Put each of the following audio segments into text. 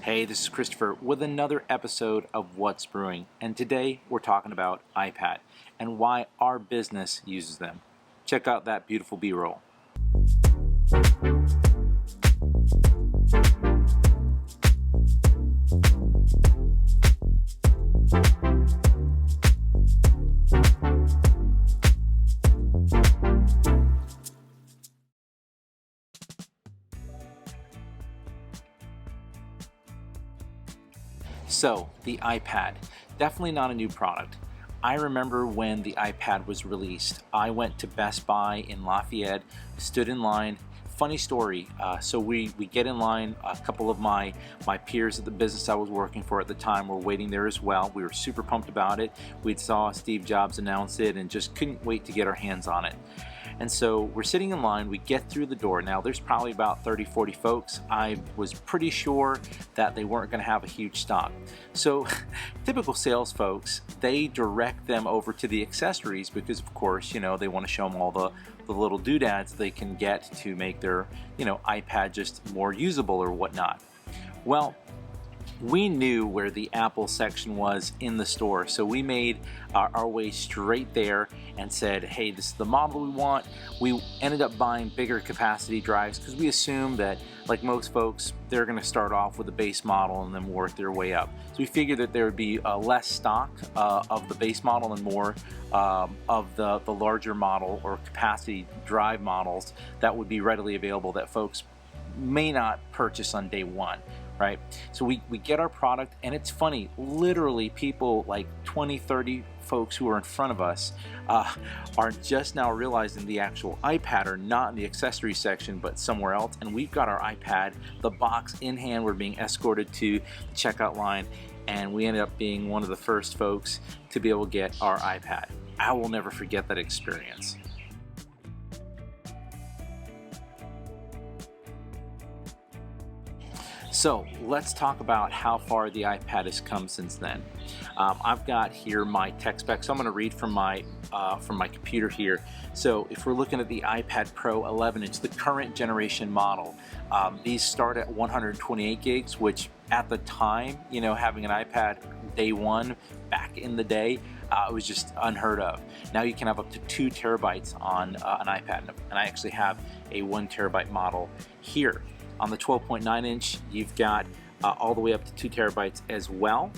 Hey, this is Christopher with another episode of What's Brewing, and today we're talking about iPad and why our business uses them. Check out that beautiful B-roll. So, the iPad, definitely not a new product. I remember when the iPad was released, I went to Best Buy in Lafayette, stood in line. Funny story, so we get in line, a couple of my peers at the business I was working for at the time were waiting there as well. We were super pumped about it. We'd saw Steve Jobs announce it and just couldn't wait to get our hands on it. And so we're sitting in line, we get through the door. Now there's probably about 30-40 folks. I was pretty sure that they weren't going to have a huge stock. So typical sales folks, they direct them over to the accessories because of course, you know, they want to show them all the little doodads they can get to make their, iPad just more usable or whatnot. Well, we knew where the Apple section was in the store, so we made our way straight there and said, hey, this is the model we want. We ended up buying bigger capacity drives because we assumed that, like most folks, they're going to start off with a base model and then work their way up. So we figured that there would be less stock of the base model and more of the larger model or capacity drive models that would be readily available that folks may not purchase on day one. Right? So we get our product, and it's funny, literally people like 20-30 folks who are in front of us are just now realizing the actual iPad are not in the accessory section but somewhere else, and we've got our iPad, the box in hand. We're being escorted to the checkout line, and we ended up being one of the first folks to be able to get our iPad. I will never forget that experience. So let's talk about how far the iPad has come since then. I've got here my tech specs. So I'm going to read from my computer here. So if we're looking at the iPad Pro 11-inch, the current generation model, these start at 128 gigs, which at the time, having an iPad day one back in the day, it was just unheard of. Now you can have up to 2 terabytes on an iPad, and I actually have a 1 terabyte model here. On the 12.9 inch, you've got all the way up to 2 terabytes as well.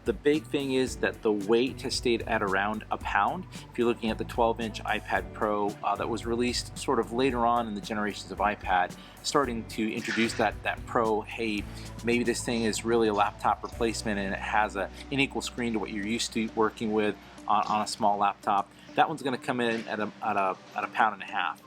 The big thing is that the weight has stayed at around a pound. If you're looking at the 12-inch iPad Pro that was released sort of later on in the generations of iPad, starting to introduce that Pro, hey, maybe this thing is really a laptop replacement and it has an equal screen to what you're used to working with on a small laptop. That one's going to come in at a pound and a half.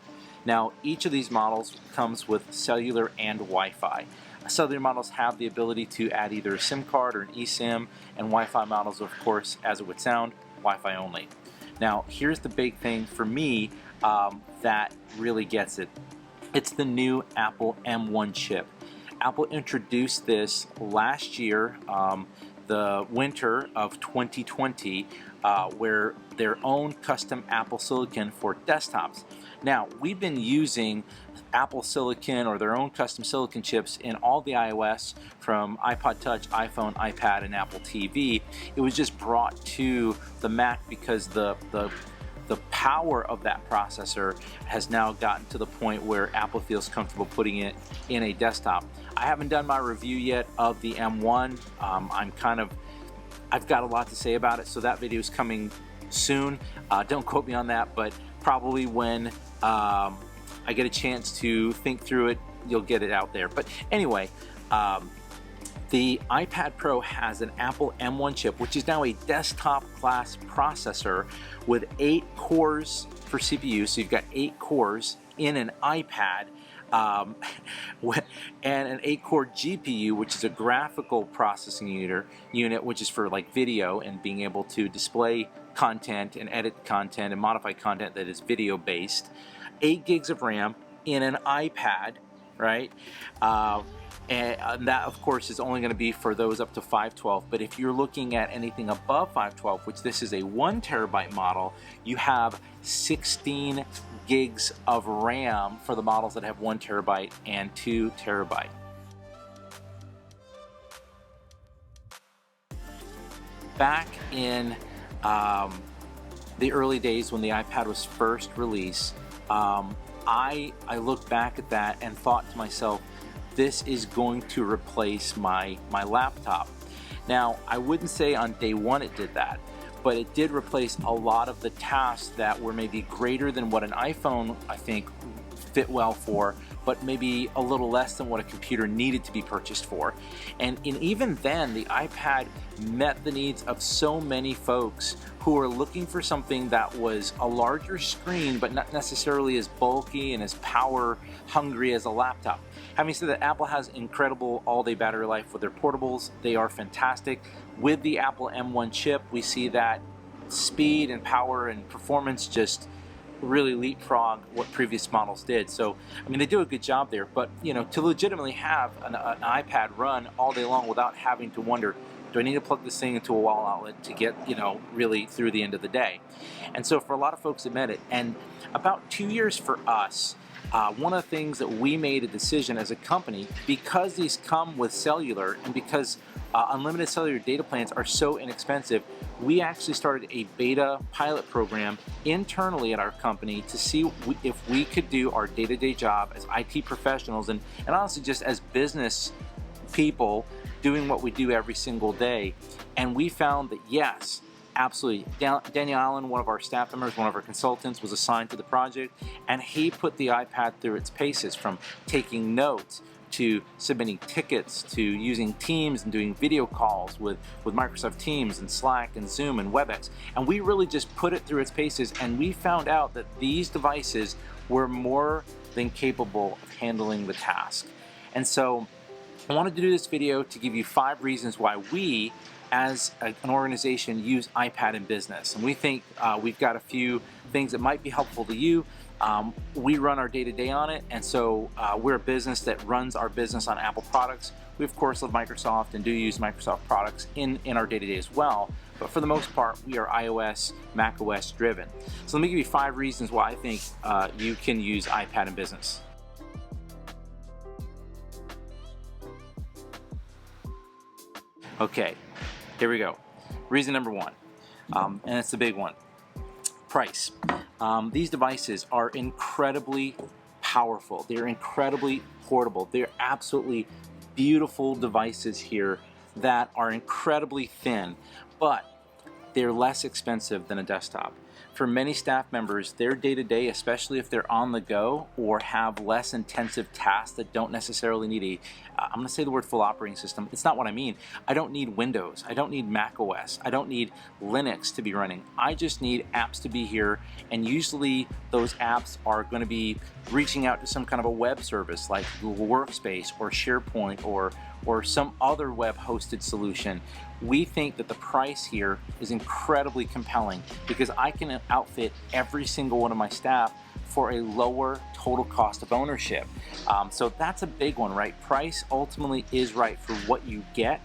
Now, each of these models comes with cellular and Wi-Fi. Cellular models have the ability to add either a SIM card or an eSIM, and Wi-Fi models, of course, as it would sound, Wi-Fi only. Now, here's the big thing for me that really gets it. It's the new Apple M1 chip. Apple introduced this last year, the winter of 2020, where their own custom Apple Silicon for desktops. Now, we've been using Apple Silicon or their own custom silicon chips in all the iOS, from iPod Touch, iPhone, iPad, and Apple TV. It was just brought to the Mac because the power of that processor has now gotten to the point where Apple feels comfortable putting it in a desktop. I haven't done my review yet of the M1. I've got a lot to say about it, so that video is coming soon. Don't quote me on that, but probably when I get a chance to think through it, you'll get it out there. But anyway, the iPad Pro has an Apple M1 chip, which is now a desktop class processor with 8 cores for CPU. So you've got 8 cores in an iPad, and an 8-core GPU, which is a graphical processing unit, which is for like video and being able to display content and edit content and modify content that is video based. 8 gigs of RAM in an iPad, right? And that, of course, is only going to be for those up to 512. But if you're looking at anything above 512, which this is a 1 terabyte model, you have 16 gigs of RAM for the models that have 1 terabyte and 2 terabyte. back in the early days when the iPad was first released, I looked back at that and thought to myself, this is going to replace my laptop. Now, I wouldn't say on day one it did that, but it did replace a lot of the tasks that were maybe greater than what an iPhone, I think, fit well for, but maybe a little less than what a computer needed to be purchased for. And even then, the iPad met the needs of so many folks who are looking for something that was a larger screen, but not necessarily as bulky and as power hungry as a laptop. Having said that, Apple has incredible all-day battery life with their portables. They are fantastic. With the Apple M1 chip, we see that speed and power and performance just really leapfrog what previous models did. So, I mean, they do a good job there, but, you know, to legitimately have an iPad run all day long without having to wonder, do I need to plug this thing into a wall outlet to get, you know, really through the end of the day? And so for a lot of folks it met it. And about 2 years for us, one of the things that we made a decision as a company, because these come with cellular and because unlimited cellular data plans are so inexpensive, we actually started a beta pilot program internally at our company to see if we could do our day-to-day job as IT professionals and honestly just as business people doing what we do every single day. And we found that yes, absolutely. Daniel Allen, one of our staff members, one of our consultants, was assigned to the project, and he put the iPad through its paces, from taking notes to submitting tickets to using Teams and doing video calls with Microsoft Teams and Slack and Zoom and WebEx. And we really just put it through its paces, and we found out that these devices were more than capable of handling the task. And so I wanted to do this video to give you 5 reasons why we as an organization use iPad in business. And we think we've got a few things that might be helpful to you. We run our day-to-day on it, and so we're a business that runs our business on Apple products. We of course love Microsoft and do use Microsoft products in our day-to-day as well, but for the most part we are iOS, macOS driven. So let me give you 5 reasons why I think you can use iPad in business. Okay, here we go. Reason number 1, and it's the big one: price. These devices are incredibly powerful. They're incredibly portable. They're absolutely beautiful devices here that are incredibly thin, but they're less expensive than a desktop. For many staff members, their day-to-day, especially if they're on the go or have less intensive tasks that don't necessarily need I'm going to say the word full operating system. It's not what I mean. I don't need Windows. I don't need Mac OS. I don't need Linux to be running. I just need apps to be here, and usually those apps are going to be reaching out to some kind of a web service like Google Workspace or SharePoint or some other web hosted solution. We think that the price here is incredibly compelling because I can outfit every single one of my staff for a lower total cost of ownership. So that's a big one, right? Price ultimately is right for what you get.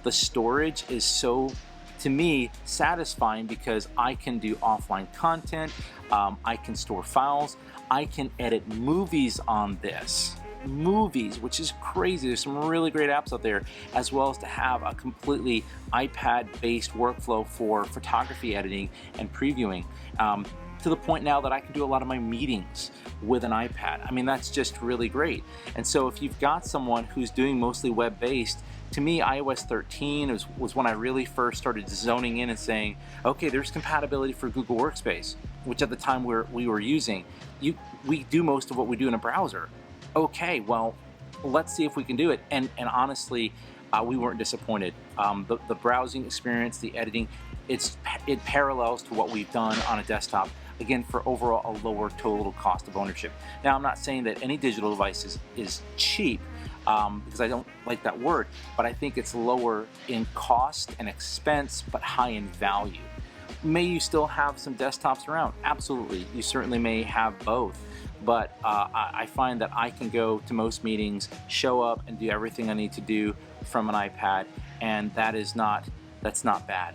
The storage is so, to me, satisfying because I can do offline content, I can store files, I can edit movies on this. Movies, which is crazy. There's some really great apps out there, as well as to have a completely iPad-based workflow for photography editing and previewing. To the point now that I can do a lot of my meetings with an iPad. I mean, that's just really great. And so if you've got someone who's doing mostly web-based, to me, iOS 13 was when I really first started zoning in and saying, okay, there's compatibility for Google Workspace, which at the time we were using. We do most of what we do in a browser. Okay, well, let's see if we can do it. And honestly, we weren't disappointed. The browsing experience, the editing, it parallels to what we've done on a desktop. Again, for overall a lower total cost of ownership. Now, I'm not saying that any digital device is cheap, because I don't like that word, but I think it's lower in cost and expense, but high in value. May you still have some desktops around? Absolutely, you certainly may have both. But I find that I can go to most meetings, show up, and do everything I need to do from an iPad, and that's not bad.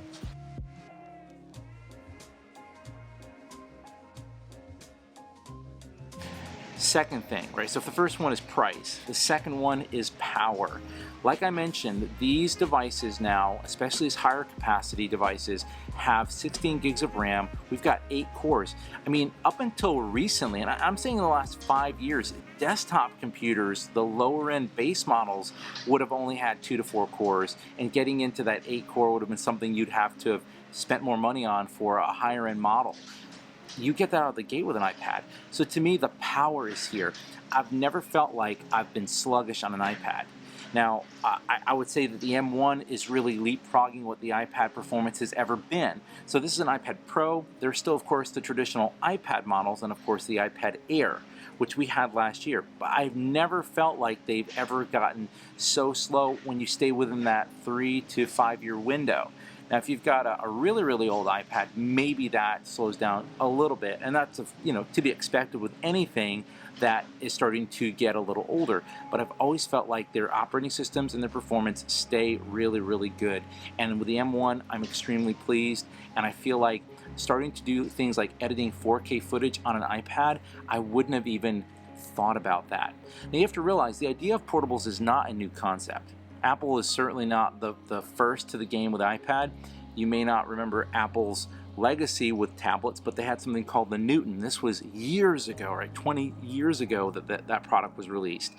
Second thing, right? So if the first one is price, the second one is power. Like I mentioned, these devices now, especially these higher capacity devices, have 16 gigs of RAM. We've got 8 cores. I mean, up until recently, and I'm saying in the last 5 years, desktop computers, the lower end base models, would have only had 2 to 4 cores, and getting into that 8 core would have been something you'd have to have spent more money on for a higher end model. You get that out of the gate with an iPad. So to me, the power is here. I've never felt like I've been sluggish on an iPad. Now, I would say that the M1 is really leapfrogging what the iPad performance has ever been. So this is an iPad Pro. There's still, of course, the traditional iPad models and, of course, the iPad Air, which we had last year. But I've never felt like they've ever gotten so slow when you stay within that 3 to 5 year window. Now, if you've got a really, really old iPad, maybe that slows down a little bit, and that's to be expected with anything that is starting to get a little older. But I've always felt like their operating systems and their performance stay really, really good. And with the M1, I'm extremely pleased, and I feel like starting to do things like editing 4K footage on an iPad, I wouldn't have even thought about that. Now, you have to realize the idea of portables is not a new concept. Apple is certainly not the first to the game with iPad. You may not remember Apple's legacy with tablets, but they had something called the Newton. This was years ago, right? 20 years ago that product was released.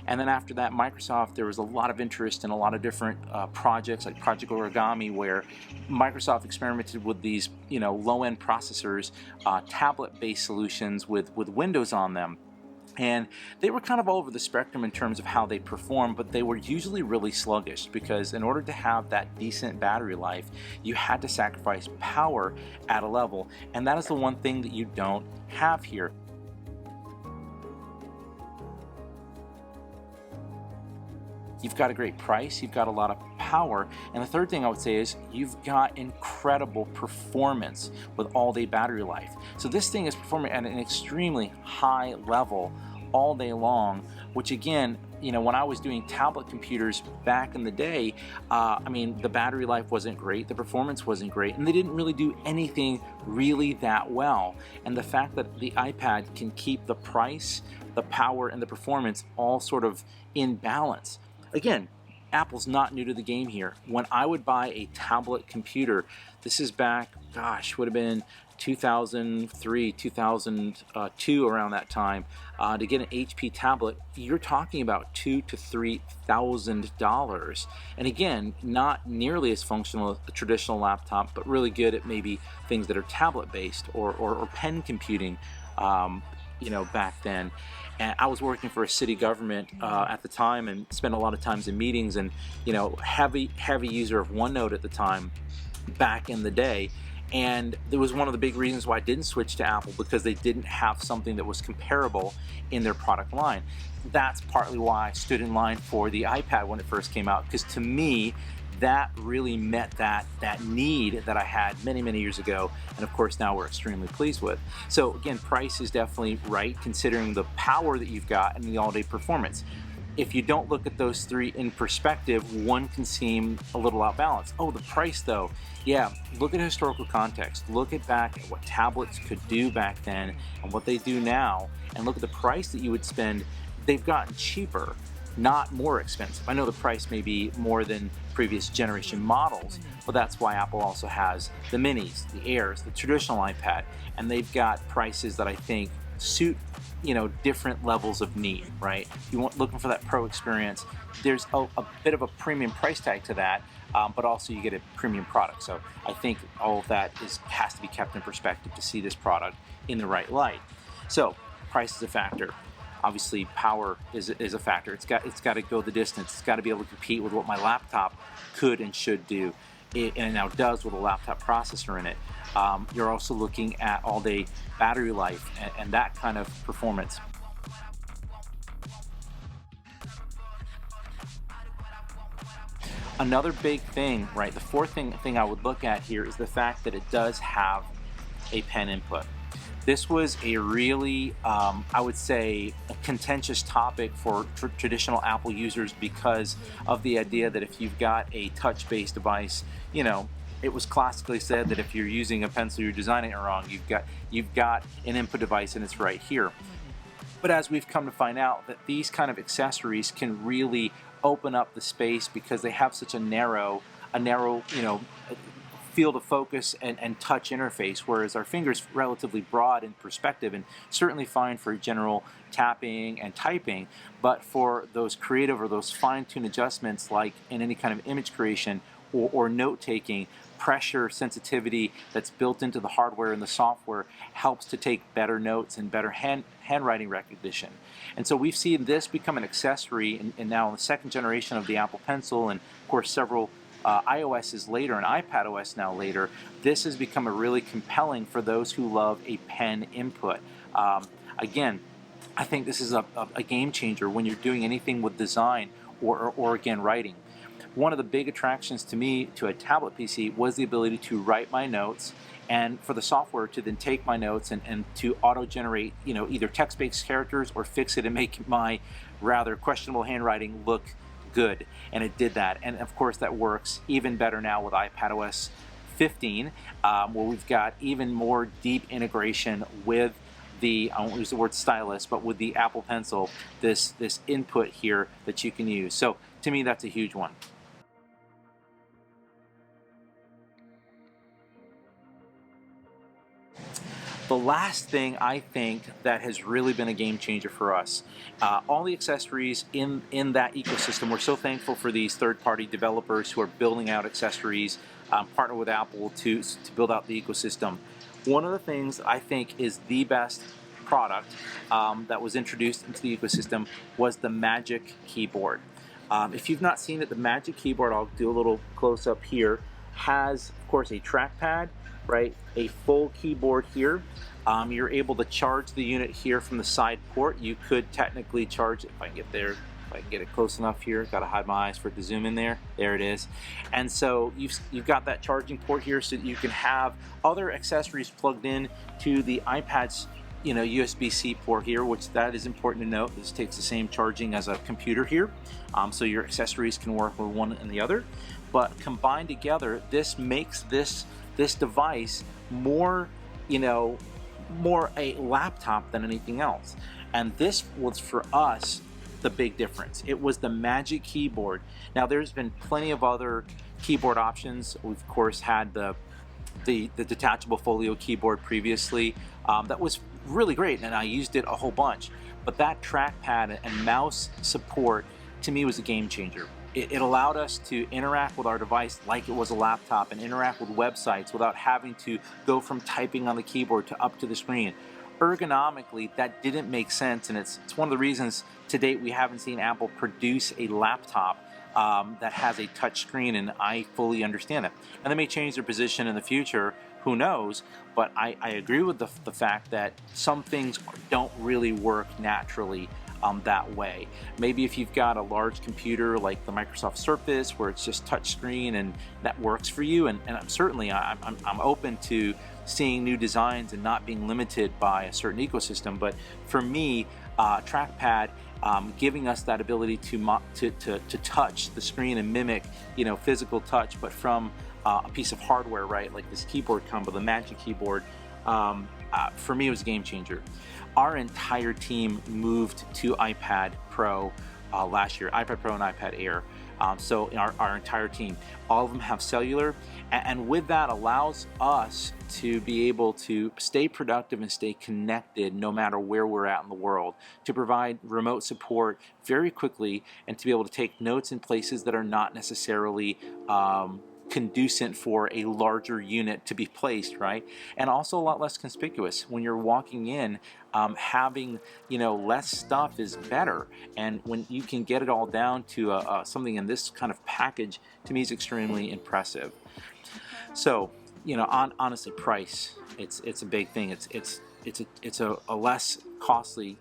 And then after that, Microsoft, there was a lot of interest in a lot of different projects like Project Origami, where Microsoft experimented with these low-end processors, tablet-based solutions with Windows on them. And they were kind of all over the spectrum in terms of how they performed, but they were usually really sluggish because in order to have that decent battery life, you had to sacrifice power at a level, and that is the one thing that you don't have here. You've got a great price, you've got a lot of power, and the third thing I would say is you've got incredible performance with all-day battery life. So this thing is performing at an extremely high level all day long, which again, when I was doing tablet computers back in the day, I mean, the battery life wasn't great, the performance wasn't great, and they didn't really do anything really that well. And the fact that the iPad can keep the price, the power, and the performance all sort of in balance. Again, Apple's not new to the game here. When I would buy a tablet computer, this is back, would have been 2003, 2002, around that time, to get an HP tablet, you're talking about $2,000 to $3,000. And again, not nearly as functional as a traditional laptop, but really good at maybe things that are tablet-based or pen computing, back then. And I was working for a city government at the time and spent a lot of times in meetings, and heavy user of OneNote at the time back in the day. And there was one of the big reasons why I didn't switch to Apple, because they didn't have something that was comparable in their product line. That's partly why I stood in line for the iPad when it first came out, because to me, that really met that need that I had many years ago, and of course now we're extremely pleased with. So again, price is definitely right considering the power that you've got and the all-day performance. If you don't look at those three in perspective, one can seem a little out balanced. Oh, the price though. Yeah, look at historical context. Look back at what tablets could do back then and what they do now, and look at the price that you would spend. They've gotten cheaper, not more expensive. I know the price may be more than previous generation models, but that's why Apple also has the minis, the Airs, the traditional iPad, and they've got prices that I think suit different levels of need, right? If you want looking for that pro experience, there's a bit of a premium price tag to that, but also you get a premium product. So I think all of that has to be kept in perspective to see this product in the right light. So price is a factor. Obviously, power is a factor. It's got to go the distance. It's got to be able to compete with what my laptop could and should do, and it now does with a laptop processor in it. You're also looking at all-day battery life and that kind of performance. Another big thing, right? The fourth thing I would look at here is the fact that it does have a pen input. This was a really, I would say, a contentious topic for traditional Apple users because of the idea that if you've got a touch-based device, it was classically said that if you're using a pencil, you're designing it wrong. You've got an input device and it's right here. But as we've come to find out, that these kind of accessories can really open up the space because they have such a narrow, you know, field of focus and touch interface, whereas our finger's relatively broad in perspective and certainly fine for general tapping and typing, but for those creative or those fine-tuned adjustments like in any kind of image creation or note-taking, pressure sensitivity that's built into the hardware and the software helps to take better notes and better handwriting recognition. And so we've seen this become an accessory, and now in the second generation of the Apple Pencil, and of course several iOSs later and iPad OS now later, this has become a really compelling for those who love a pen input. Again, I think this is a game changer when you're doing anything with design or again, writing. One of the big attractions to me to a tablet PC was the ability to write my notes and for the software to then take my notes and to auto-generate, you know, either text-based characters or fix it and make my rather questionable handwriting look good, and it did that. And of course that works even better now with iPadOS 15, where we've got even more deep integration with the, I won't use the word stylus, but with the Apple Pencil, this input here that you can use. So to me, that's a huge one. The last thing I think that has really been a game changer for us, all the accessories in that ecosystem. We're so thankful for these third-party developers who are building out accessories, partner with Apple to build out the ecosystem. One of the things I think is the best product that was introduced into the ecosystem was the Magic Keyboard. If you've not seen it, the Magic Keyboard, I'll do a little close-up here, has, of course, a trackpad, right? A full keyboard here. You're able to charge the unit here from the side port. You could technically charge it, if I can get there, if I can get it close enough here. Got to hide my eyes for it to zoom in there. There it is. And so you've got that charging port here so that you can have other accessories plugged in to the iPad's, you know, USB-C port here, which that is important to note. This takes the same charging as a computer here, so your accessories can work with one and the other. But combined together, this makes this device more, you know, more a laptop than anything else. And this was, for us, the big difference. It was the Magic Keyboard. Now, there's been plenty of other keyboard options. We've, of course, had the detachable folio keyboard previously. That was really great, and I used it a whole bunch. But that trackpad and mouse support, to me, was a game changer. It allowed us to interact with our device like it was a laptop and interact with websites without having to go from typing on the keyboard to up to the screen. Ergonomically, that didn't make sense, and it's one of the reasons to date we haven't seen Apple produce a laptop that has a touch screen, and I fully understand it. And they may change their position in the future, who knows, but I agree with the fact that some things don't really work naturally that way. Maybe if you've got a large computer like the Microsoft Surface where it's just touch screen and that works for you, and I'm certainly I'm open to seeing new designs and not being limited by a certain ecosystem. But for me, trackpad giving us that ability to touch the screen and mimic, you know, physical touch, but from a piece of hardware, right? Like this keyboard combo, the Magic Keyboard. For me, it was a game changer. Our entire team moved to iPad Pro last year, iPad Pro and iPad Air. So our entire team, all of them have cellular, and with that allows us to be able to stay productive and stay connected no matter where we're at in the world, to provide remote support very quickly, and to be able to take notes in places that are not necessarily conducive for a larger unit to be placed, right? And also a lot less conspicuous. When you're walking in, having, you know, less stuff is better. And when you can get it all down to something in this kind of package, to me is extremely impressive. So, you know, honestly, price, it's a big thing. It's a less costly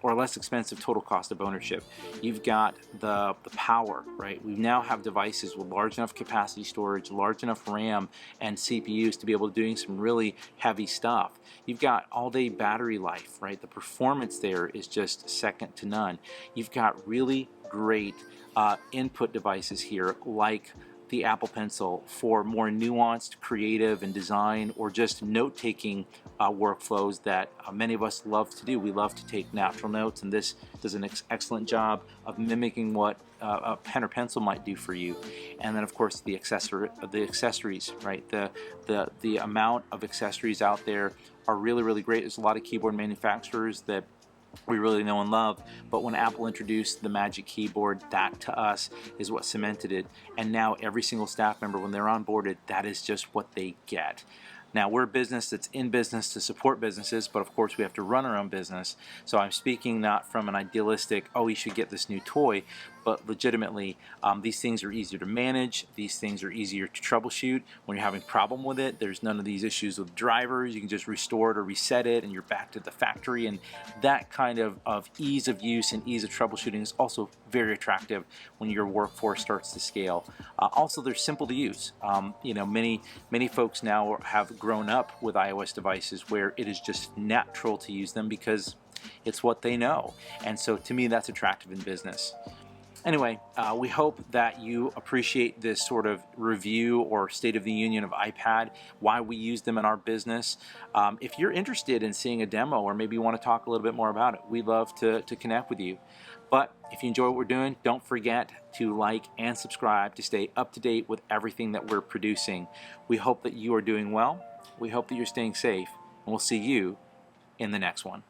or less expensive total cost of ownership. You've got the power, right? We now have devices with large enough capacity storage, large enough RAM and CPUs to be able to doing some really heavy stuff. You've got all-day battery life, right? The performance there is just second to none. You've got really great input devices here, like the Apple Pencil for more nuanced, creative, and design, or just note-taking workflows that many of us love to do. We love to take natural notes, and this does an excellent job of mimicking what a pen or pencil might do for you. And then, of course, the accessories, right? The amount of accessories out there are really, really great. There's a lot of keyboard manufacturers that we really know and love, but when Apple introduced the Magic Keyboard, that to us is what cemented it. And now every single staff member, when they're onboarded, that is just what they get. Now, we're a business that's in business to support businesses, but of course we have to run our own business. So I'm speaking not from an idealistic, oh, you should get this new toy, but legitimately, these things are easier to manage. These things are easier to troubleshoot. When you're having a problem with it, there's none of these issues with drivers. You can just restore it or reset it, and you're back to the factory. And that kind of ease of use and ease of troubleshooting is also very attractive when your workforce starts to scale. Also, they're simple to use. You know, many folks now have grown up with iOS devices where it is just natural to use them because it's what they know. And so to me, that's attractive in business. Anyway, we hope that you appreciate this sort of review or state of the union of iPad, why we use them in our business. If you're interested in seeing a demo or maybe you want to talk a little bit more about it, we'd love to connect with you. But if you enjoy what we're doing, don't forget to like and subscribe to stay up to date with everything that we're producing. We hope that you are doing well. We hope that you're staying safe, and we'll see you in the next one.